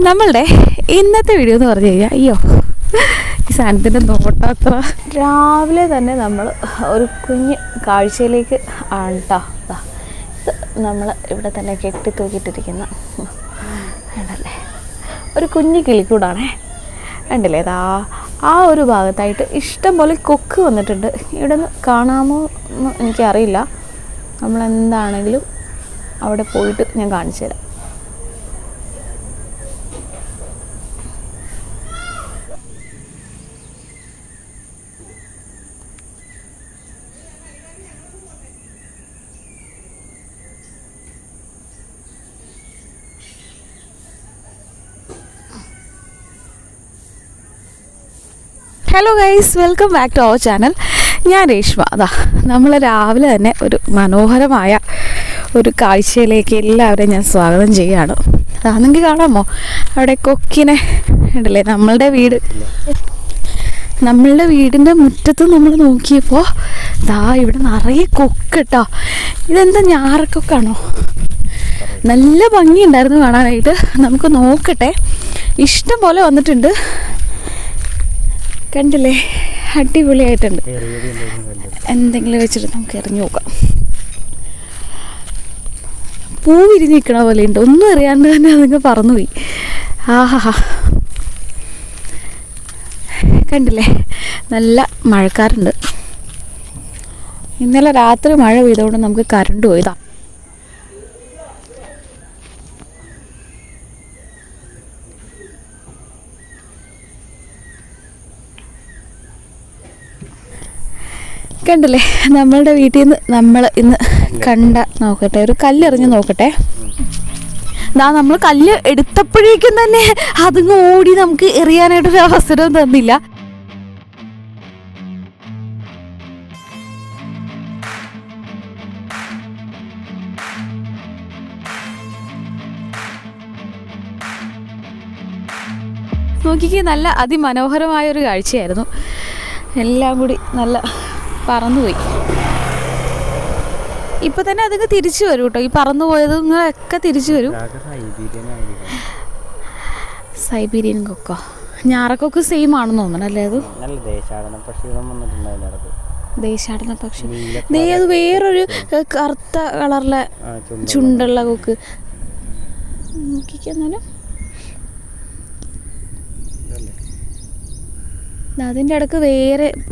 നമ്മളുടെ ഇന്നത്തെ വീഡിയോ എന്ന് പറഞ്ഞു കഴിഞ്ഞാൽ അയ്യോ ഈ സാധനത്തിൻ്റെ നോട്ടത്ര രാവിലെ തന്നെ നമ്മൾ ഒരു കുഞ്ഞ് കാഴ്ചയിലേക്ക് ആണ് കേട്ടോ. ഇത് നമ്മൾ ഇവിടെ തന്നെ കെട്ടി തൂക്കിയിട്ടിരിക്കുന്ന ഉണ്ടല്ലേ ഒരു കുഞ്ഞ് കിളിക്കൂടാണേ ഉണ്ടല്ലേ. ആ ഒരു ഭാഗത്തായിട്ട് ഇഷ്ടം പോലെ കൊക്ക് വന്നിട്ടുണ്ട്. ഇവിടെ നിന്ന് കാണാമോ എന്ന് എനിക്കറിയില്ല. നമ്മളെന്താണെങ്കിലും അവിടെ പോയിട്ട് ഞാൻ കാണിച്ചു തരാം. Hello guys, welcome back to our channel. ഞാൻ രേഷ്മ. അതാ നമ്മൾ രാവിലെ തന്നെ ഒരു മനോഹരമായ ഒരു കാഴ്ചയിലേക്ക് എല്ലാവരെയും ഞാൻ സ്വാഗതം ചെയ്യുകയാണ്. അതാണെങ്കിൽ കാണാമോ അവിടെ കൊക്കിനെ ഉണ്ടല്ലേ. നമ്മളുടെ വീടിൻ്റെ മുറ്റത്ത് നമ്മൾ നോക്കിയപ്പോൾ ഇവിടെ നിറയെ കൊക്ക് കേട്ടോ. ഇതെന്താ ഞാറക്കൊക്കാണോ? നല്ല ഭംഗിയുണ്ടായിരുന്നു കാണാനായിട്ട്. നമുക്ക് നോക്കട്ടെ. ഇഷ്ടം പോലെ വന്നിട്ടുണ്ട് കണ്ടില്ലേ, അടിപൊളിയായിട്ടുണ്ട്. എന്തെങ്കിലും വെച്ചിട്ട് നമുക്ക് എറിഞ്ഞു നോക്കാം. പൂ വിരിഞ്ഞ് നിൽക്കണ പോലെ ഉണ്ട്. ഒന്നും അറിയാണ്ട് തന്നെ അതങ്ങ് പറന്നുപോയി. ആഹാ കണ്ടില്ലേ, നല്ല മഴക്കാറുണ്ട്. ഇന്നലെ രാത്രി മഴ പെയ്തുകൊണ്ട് നമുക്ക് കറണ്ട് പോയതാ. കണ്ടില്ലേ, നമ്മളുടെ വീട്ടിൽ നിന്ന് നമ്മൾ ഇന്ന് കണ്ട നോക്കട്ടെ, ഒരു കല്ലെറിഞ്ഞ് നോക്കട്ടെ. നമ്മൾ കല്ല് എടുത്തപ്പോഴേക്കും തന്നെ അതിങ്ങ് ഓടി നമുക്ക് എറിയാനായിട്ടൊരു അവസരം തന്നില്ല. നോക്കിക്കേ, നല്ല അതിമനോഹരമായൊരു കാഴ്ചയായിരുന്നു. എല്ലാം കൂടി നല്ല പറന്നുപോയി. ഇപ്പൊ തന്നെ അതൊക്കെ തിരിച്ചു വരും കേട്ടോ. ഈ പറന്നു പോയതൊക്കെ തിരിച്ചു വരും. സൈബീരിയൻ കൊക്കോ, ഞാറക്കൊക്കെ സെയിം ആണെന്ന് തോന്നണം അല്ലേ? അത് ദേശാടന പക്ഷി. അത് വേറൊരു കറുത്ത കളറിലെ ചുണ്ടുള്ള കൊക്ക്. നോക്കിക്കെന്നാലും അതിൻ്റെ ഇടയ്ക്ക്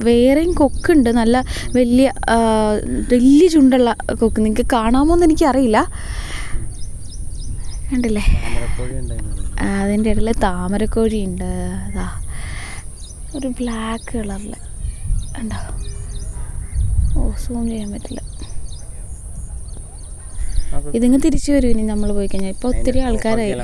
വേറെയും കൊക്കുണ്ട്. നല്ല വലിയ ചുണ്ടുള്ള കൊക്ക്. നിങ്ങൾക്ക് കാണാമോ എന്ന് എനിക്കറിയില്ല. കണ്ടില്ലേ, അതിൻ്റെ ഇടയിൽ താമരക്കോഴി ഉണ്ട്. അതാ ഒരു ബ്ലാക്ക് കളറിൽ ഉണ്ടോ? സൂം ചെയ്യാൻ പറ്റില്ല. ഇതിങ്ങ് തിരിച്ചു വരും ഇനി നമ്മൾ പോയി കഴിഞ്ഞാൽ. ഇപ്പോൾ ഒത്തിരി ആൾക്കാരായി.